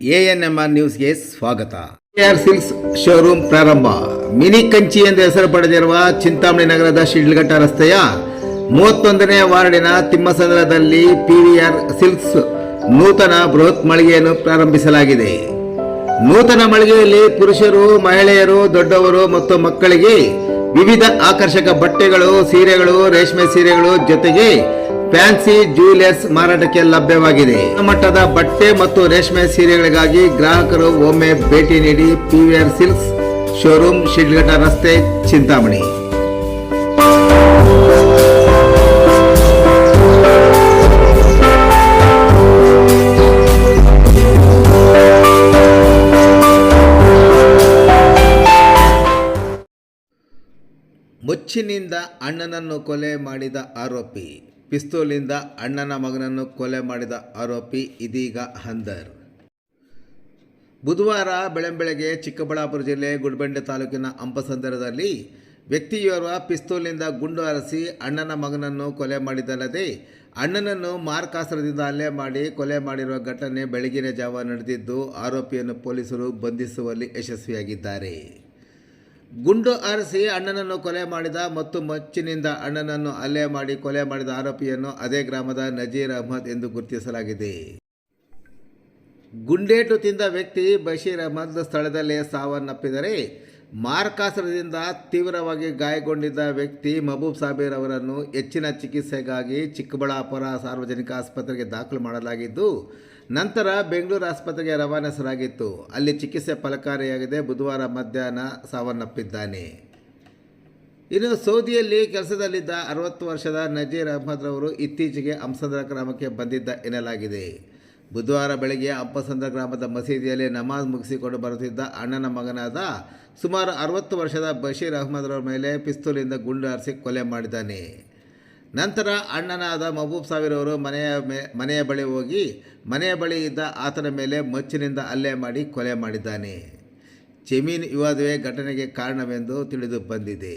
ANMR ನ್ಯೂಸ್ಗೆ ಸ್ವಾಗತ. K R silks showroom ಪ್ರಾರಂಭ. ಮಿನಿ ಕಂಚಿ ಎಂದು ಹೆಸರು ಪಡೆದಿರುವ ಚಿಂತಾಮಣಿ ನಗರದ ಶಿಡ್ಲಘಟ್ಟ ರಸ್ತೆಯ 31ನೇ ವಾರ್ಡಿನ ತಿಮ್ಮಸಂದ್ರದಲ್ಲಿ ಪಿವಿಆರ್ ಸಿಲ್ಕ್ಸ್ ನೂತನ ಬೃಹತ್ ಮಳಿಗೆಯನ್ನು ಪ್ರಾರಂಭಿಸಲಾಗಿದೆ. ನೂತನ ಮಳಿಗೆಯಲ್ಲಿ ಪುರುಷರು, ಮಹಿಳೆಯರು, ದೊಡ್ಡವರು ಮತ್ತು ಮಕ್ಕಳಿಗೆ ವಿವಿಧ ಆಕರ್ಷಕ ಬಟ್ಟೆಗಳು, ಸೀರೆಗಳು, ರೇಷ್ಮೆ ಸೀರೆಗಳು ಜೊತೆಗೆ ಫ್ಯಾನ್ಸಿ ಜ್ಯುವೆಲರ್ಸ್ ಮಾರಾಟಕ್ಕೆ ಲಭ್ಯವಾಗಿದೆ. ಮಟ್ಟದ ಬಟ್ಟೆ ಮತ್ತು ರೇಷ್ಮೆ ಸೀರೆಗಳಿಗಾಗಿ ಗ್ರಾಹಕರು ಒಮ್ಮೆ ಭೇಟಿ ನೀಡಿ. ಪಿವಿಆರ್ ಸಿಲ್ಕ್ಸ್ ಶೋರೂಮ್, ಶಿಡ್ಲಘಟ್ಟ ರಸ್ತೆ, ಚಿಂತಾಮಣಿ. ಮುಚ್ಚಿನಿಂದ ಅಣ್ಣನನ್ನು ಕೊಲೆ ಮಾಡಿದ ಆರೋಪಿ. ಪಿಸ್ತೂಲಿಂದ ಅಣ್ಣನ ಮಗನನ್ನು ಕೊಲೆ ಮಾಡಿದ ಆರೋಪಿ ಇದೀಗ ಹಂದರ್. ಬುಧವಾರ ಬೆಳಂಬೆಳಗ್ಗೆ ಚಿಕ್ಕಬಳ್ಳಾಪುರ ಜಿಲ್ಲೆ ಗುಡಿಬಂಡೆ ತಾಲೂಕಿನ ಅಂಪಸಂದ್ರದಲ್ಲಿ ವ್ಯಕ್ತಿಯೋರ್ವ ಪಿಸ್ತೂಲಿನಿಂದ ಗುಂಡು ಹಾರಿಸಿ ಅಣ್ಣನ ಮಗನನ್ನು ಕೊಲೆ ಮಾಡಿದ್ದಲ್ಲದೆ ಅಣ್ಣನನ್ನು ಮಾರಕಾಸ್ತ್ರದಿಂದ ಹಲ್ಲೆ ಮಾಡಿ ಕೊಲೆ ಮಾಡಿರುವ ಘಟನೆ ಬೆಳಗಿನ ಜಾವ ನಡೆದಿದ್ದು, ಆರೋಪಿಯನ್ನು ಪೊಲೀಸರು ಬಂಧಿಸುವಲ್ಲಿ ಯಶಸ್ವಿಯಾಗಿದ್ದಾರೆ. ಗುಂಡು ಹಾರಿಸಿ ಅಣ್ಣನನ್ನು ಕೊಲೆ ಮಾಡಿದ ಮತ್ತು ಮಚ್ಚಿನಿಂದ ಅಣ್ಣನನ್ನು ಹಲ್ಲೆ ಮಾಡಿ ಕೊಲೆ ಮಾಡಿದ ಆರೋಪಿಯನ್ನು ಅದೇ ಗ್ರಾಮದ ನಜೀರ್ ಅಹ್ಮದ್ ಎಂದು ಗುರುತಿಸಲಾಗಿದೆ. ಗುಂಡೇಟು ತಿಂದ ವ್ಯಕ್ತಿ ಬಶೀರ್ ಅಹ್ಮದ್ ಸ್ಥಳದಲ್ಲೇ ಸಾವನ್ನಪ್ಪಿದರೆ, ಮಾರಕಾಸ್ತ್ರದಿಂದ ತೀವ್ರವಾಗಿ ಗಾಯಗೊಂಡಿದ್ದ ವ್ಯಕ್ತಿ ಮಹಬೂಬ್ ಸಾಬೀರ್ ಅವರನ್ನು ಹೆಚ್ಚಿನ ಚಿಕಿತ್ಸೆಗಾಗಿ ಚಿಕ್ಕಬಳ್ಳಾಪುರ ಸಾರ್ವಜನಿಕ ಆಸ್ಪತ್ರೆಗೆ ದಾಖಲು ಮಾಡಲಾಗಿದ್ದು, ನಂತರ ಬೆಂಗಳೂರು ಆಸ್ಪತ್ರೆಗೆ ರವಾನಿಸಲಾಗಿತ್ತು. ಅಲ್ಲಿ ಚಿಕಿತ್ಸೆ ಫಲಕಾರಿಯಾಗದೆ ಬುಧವಾರ ಮಧ್ಯಾಹ್ನ ಸಾವನ್ನಪ್ಪಿದ್ದಾನೆ. ಇನ್ನು ಸೌದಿಯಲ್ಲಿ ಕೆಲಸದಲ್ಲಿದ್ದ 60 ವರ್ಷದ ನಜೀರ್ ಅಹ್ಮದ್ ರವರು ಇತ್ತೀಚೆಗೆ ಅಂಪಸಂದ್ರ ಗ್ರಾಮಕ್ಕೆ ಬಂದಿದ್ದ ಎನ್ನಲಾಗಿದೆ. ಬುಧವಾರ ಬೆಳಗ್ಗೆ ಅಂಪಸಂದ್ರ ಗ್ರಾಮದ ಮಸೀದಿಯಲ್ಲಿ ನಮಾಜ್ ಮುಗಿಸಿಕೊಂಡು ಬರುತ್ತಿದ್ದ ಅಣ್ಣನ ಮಗನಾದ ಸುಮಾರು 60 ವರ್ಷದ ಬಶೀರ್ ಅಹ್ಮದ್ ರವರ ಮೇಲೆ ಪಿಸ್ತೂಲಿಂದ ಗುಂಡು ಹಾರಿಸಿ ಕೊಲೆ ಮಾಡಿದ್ದಾನೆ. ನಂತರ ಅಣ್ಣನಾದ ಮಹಬೂಬ್ ಸಾಬೀರ್ ಅವರು ಮನೆಯ ಬಳಿ ಹೋಗಿ ಮನೆಯ ಬಳಿ ಇದ್ದ ಆತನ ಮೇಲೆ ಮಚ್ಚಿನಿಂದ ಹಲ್ಲೆ ಮಾಡಿ ಕೊಲೆ ಮಾಡಿದ್ದಾನೆ. ಜಮೀನು ವಿವಾದವೇ ಘಟನೆಗೆ ಕಾರಣವೆಂದು ತಿಳಿದು ಬಂದಿದೆ.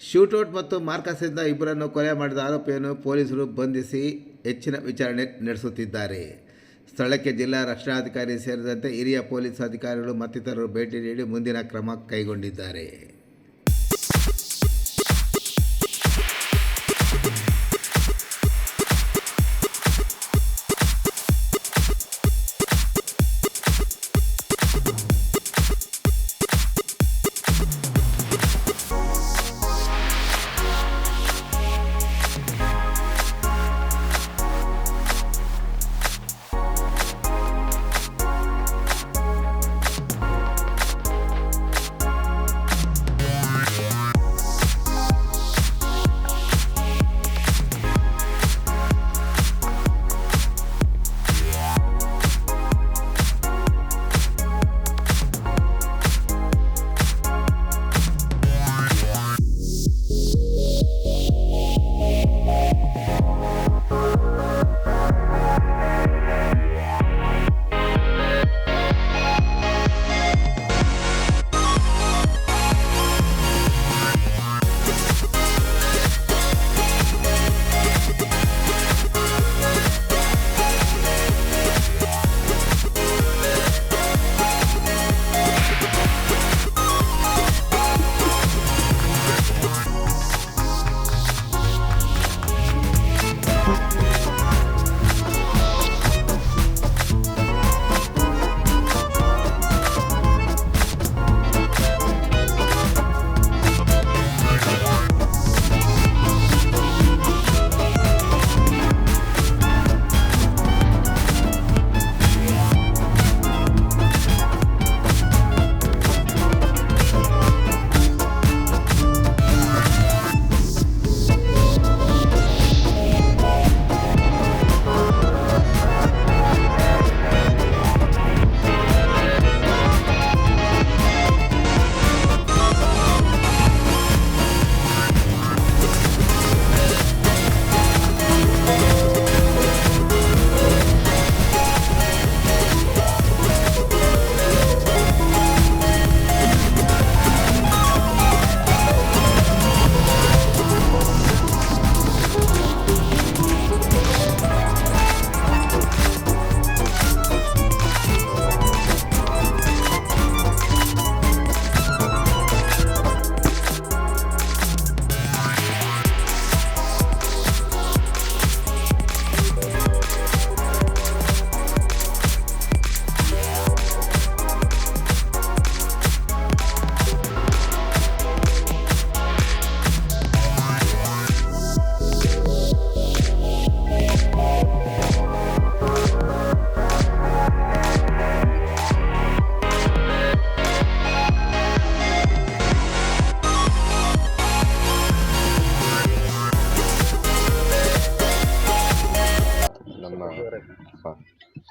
ಶೂಟೌಟ್ ಮತ್ತು ಮಾರ್ಕಸ್ನಿಂದ ಇಬ್ಬರನ್ನು ಕೊಲೆ ಮಾಡಿದ ಆರೋಪಿಯನ್ನು ಪೊಲೀಸರು ಬಂಧಿಸಿ ಹೆಚ್ಚಿನ ವಿಚಾರಣೆ ನಡೆಸುತ್ತಿದ್ದಾರೆ. ಸ್ಥಳಕ್ಕೆ ಜಿಲ್ಲಾ ರಕ್ಷಣಾಧಿಕಾರಿ ಸೇರಿದಂತೆ ಹಿರಿಯ ಪೊಲೀಸ್ ಅಧಿಕಾರಿಗಳು ಮತ್ತಿತರರು ಭೇಟಿ ನೀಡಿ ಮುಂದಿನ ಕ್ರಮ ಕೈಗೊಂಡಿದ್ದಾರೆ.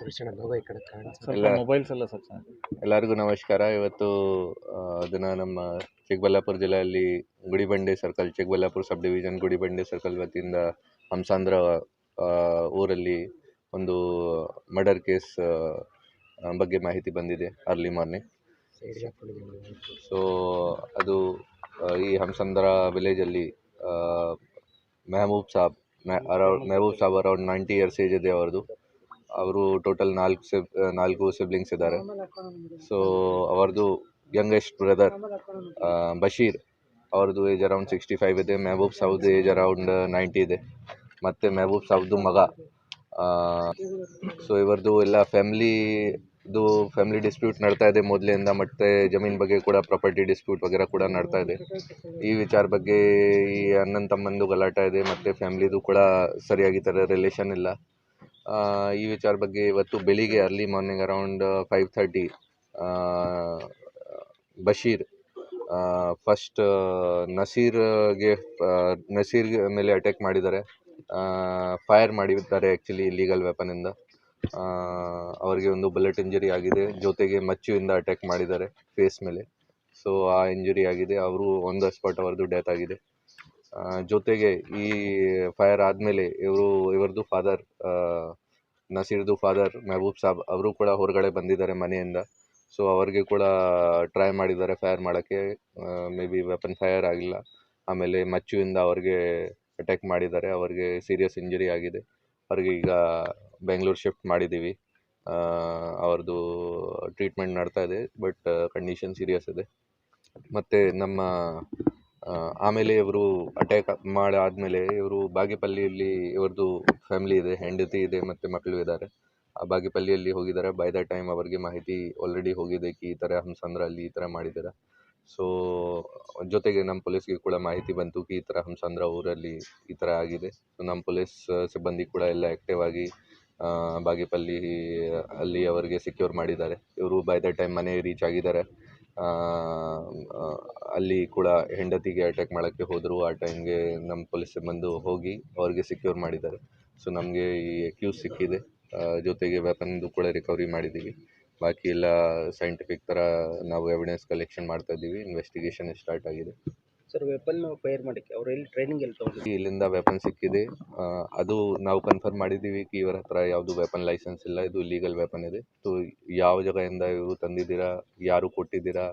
ಎಲ್ಲ ಮೊಬೈಲ್ಸ್ ಎಲ್ಲ ಸ್ವಲ್ಪ ಎಲ್ಲರಿಗೂ ನಮಸ್ಕಾರ. ಇವತ್ತು ದಿನ ನಮ್ಮ ಚಿಕ್ಕಬಳ್ಳಾಪುರ ಜಿಲ್ಲೆಯಲ್ಲಿ Gudibande circle, Chikkaballapur sub division Gudibande circle ವತಿಯಿಂದ ಹಂಸಾಂದ್ರ ಊರಲ್ಲಿ ಒಂದು ಮರ್ಡರ್ ಕೇಸ್ ಬಗ್ಗೆ ಮಾಹಿತಿ ಬಂದಿದೆ ಅರ್ಲಿ ಮಾರ್ನಿಂಗ್. ಸೊ ಅದು ಈ ಹಂಸಂದ್ರ ವಿಲೇಜಲ್ಲಿ Mehboob Sab around 90 years age ಇದೆ ಅವ್ರದ್ದು. ಅವರು ಟೋಟಲ್ 4 ಸಿಬ್ಲಿಂಗ್ಸ್ ಇದ್ದಾರೆ. ಸೊ ಅವ್ರದ್ದು ಯಂಗೆಸ್ಟ್ ಬ್ರದರ್ ಬಶೀರ್ ಅವ್ರದ್ದು ಏಜ್ ಅರೌಂಡ್ 65 ಇದೆ. ಮೆಹಬೂಬ್ ಸಾಬ್ದು ಏಜ್ ಅರೌಂಡ್ 90 ಇದೆ. ಮತ್ತು ಮೆಹಬೂಬ್ ಸಾಬ್ದು ಮಗ. ಸೊ ಇವ್ರದ್ದು ಎಲ್ಲ ಫ್ಯಾಮಿಲಿ ಡಿಸ್ಪ್ಯೂಟ್ ನಡ್ತಾ ಇದೆ ಮೊದಲಿಂದ. ಮತ್ತು ಜಮೀನು ಬಗ್ಗೆ ಕೂಡ ಪ್ರಾಪರ್ಟಿ ಡಿಸ್ಪ್ಯೂಟ್ ವಗೇರ ಕೂಡ ನಡ್ತಾ ಇದೆ. ಈ ವಿಚಾರ ಬಗ್ಗೆ ಈ ಅಣ್ಣನ ತಮ್ಮಂದು ಗಲಾಟೆ ಇದೆ ಮತ್ತು ಫ್ಯಾಮ್ಲಿದು ಕೂಡ ಸರಿಯಾಗಿ ಥರ ರಿಲೇಷನ್ ಇಲ್ಲ. ಈ ವಿಚಾರ ಬಗ್ಗೆ ಇವತ್ತು ಬೆಳಿಗ್ಗೆ early morning around 5:30 Basheer first Naseer ಮೇಲೆ ಅಟ್ಯಾಕ್ ಮಾಡಿದ್ದಾರೆ. ಫೈರ್ ಮಾಡಿದ್ದಾರೆ ಆ್ಯಕ್ಚುಲಿ ಇಲ್ಲೀಗಲ್ ವೆಪನಿಂದ. ಅವರಿಗೆ ಒಂದು ಬುಲೆಟ್ ಇಂಜರಿ ಆಗಿದೆ. ಜೊತೆಗೆ ಮಚ್ಚುವಿಂದ ಅಟ್ಯಾಕ್ ಮಾಡಿದ್ದಾರೆ ಫೇಸ್ ಮೇಲೆ. ಸೊ ಆ ಇಂಜುರಿ ಆಗಿದೆ. ಅವರು ಆನ್ ದ ಸ್ಪಾಟ್ ಅವ್ರದ್ದು ಡೆತ್ ಆಗಿದೆ. ಜೊತೆಗೆ ಈ ಫೈರ್ ಆದಮೇಲೆ ಇವ್ರದ್ದು ಫಾದರ್ ನಸೀರ್ದು ಫಾದರ್ ಮೆಹಬೂಬ್ ಸಾಬ್ ಅವರು ಕೂಡ ಹೊರಗಡೆ ಬಂದಿದ್ದಾರೆ ಮನೆಯಿಂದ. ಸೊ ಅವ್ರಿಗೆ ಕೂಡ ಟ್ರೈ ಮಾಡಿದ್ದಾರೆ ಫೈರ್ ಮಾಡೋಕ್ಕೆ. ಮೇ ಬಿ ವೆಪನ್ ಫೈರ್ ಆಗಿಲ್ಲ. ಆಮೇಲೆ ಮಚ್ಚುವಿಂದ ಅವ್ರಿಗೆ ಅಟ್ಯಾಕ್ ಮಾಡಿದ್ದಾರೆ. ಅವ್ರಿಗೆ ಸೀರಿಯಸ್ ಇಂಜರಿ ಆಗಿದೆ. ಅವ್ರಿಗೆ ಈಗ ಬೆಂಗಳೂರು ಶಿಫ್ಟ್ ಮಾಡಿದ್ದೀವಿ. ಅವ್ರದ್ದು ಟ್ರೀಟ್ಮೆಂಟ್ ನಡ್ತಾ ಇದೆ, ಬಟ್ ಕಂಡೀಷನ್ ಸೀರಿಯಸ್ ಇದೆ. ಮತ್ತು ಆಮೇಲೆ ಇವರು ಅಟ್ಯಾಕ್ ಮಾಡಾದಮೇಲೆ ಇವರು ಬಾಗೇಪಲ್ಲಿಯಲ್ಲಿ ಇವ್ರದ್ದು ಫ್ಯಾಮ್ಲಿ ಇದೆ, ಹೆಂಡತಿ ಇದೆ ಮತ್ತು ಮಕ್ಕಳು ಇದ್ದಾರೆ. ಆ ಬಾಗೇಪಲ್ಲಿಯಲ್ಲಿ ಹೋಗಿದ್ದಾರೆ. ಬೈ ದ ಟೈಮ್ ಅವರಿಗೆ ಮಾಹಿತಿ ಆಲ್ರೆಡಿ ಹೋಗಿದೆ ಈ ಥರ ಹಂಸಂದ್ರಲ್ಲಿ ಈ ಥರ ಮಾಡಿದ್ದಾರೆ. ಸೊ ಜೊತೆಗೆ ನಮ್ಮ ಪೊಲೀಸ್ಗೆ ಕೂಡ ಮಾಹಿತಿ ಬಂತು ಈ ಥರ ಹಂಸಂದ್ರ ಊರಲ್ಲಿ ಈ ಥರ ಆಗಿದೆ. ಸೊ ನಮ್ಮ ಪೊಲೀಸ್ ಸಿಬ್ಬಂದಿ ಕೂಡ ಎಲ್ಲ ಆ್ಯಕ್ಟಿವ್ ಆಗಿ ಬಾಗೇಪಲ್ಲಿ ಅಲ್ಲಿ ಅವರಿಗೆ ಸೆಕ್ಯೂರ್ ಮಾಡಿದ್ದಾರೆ. ಇವರು ಬೈ ದ ಟೈಮ್ ಮನೆ ರೀಚ್ ಆಗಿದ್ದಾರೆ. ಅಲ್ಲಿ ಕೂಡ ಹೆಂಡತಿಗೆ ಅಟ್ಯಾಕ್ ಮಾಡೋಕ್ಕೆ ಹೋದರು. ಆ ಟೈಮ್ಗೆ ನಮ್ಮ ಪೊಲೀಸ್ ಬಂದು ಹೋಗಿ ಅವ್ರಿಗೆ ಸೆಕ್ಯೂರ್ ಮಾಡಿದ್ದಾರೆ. ಸೊ ನಮಗೆ ಈ ಅಕ್ಯೂಸ್ ಸಿಕ್ಕಿದೆ. ಜೊತೆಗೆ ವೆಪನ್ದು ಕೂಡ ರಿಕವರಿ ಮಾಡಿದ್ದೀವಿ. ಬಾಕಿ ಎಲ್ಲ ಸೈಂಟಿಫಿಕ್ ಥರ ನಾವು ಎವಿಡೆನ್ಸ್ ಕಲೆಕ್ಷನ್ ಮಾಡ್ತಾ ಇದ್ದೀವಿ. ಇನ್ವೆಸ್ಟಿಗೇಷನ್ ಸ್ಟಾರ್ಟ್ ಆಗಿದೆ. ಸರ್ ವೆಪನ್ ಫೈರ್ ಮಾಡೋಕ್ಕೆ ಅವ್ರು ಟ್ರೈನಿಂಗ್ ಎಲ್ಲಿ ತೊಗೊಂಡು ಇಲ್ಲಿಂದ ವೆಪನ್ ಸಿಕ್ಕಿದೆ. ಅದು ನಾವು ಕನ್ಫರ್ಮ್ ಮಾಡಿದ್ದೀವಿ ಇವರ ಹತ್ರ ಯಾವುದು ವೆಪನ್ ಲೈಸೆನ್ಸ್ ಇಲ್ಲ. ಇದು ಲೀಗಲ್ ವೆಪನ್ ಇದೆ. ಸೊ ಯಾವ ಜಾಗದಿಂದ ಇವರು ತಂದಿದ್ದೀರಾ, ಯಾರು ಕೊಟ್ಟಿದ್ದೀರಾ,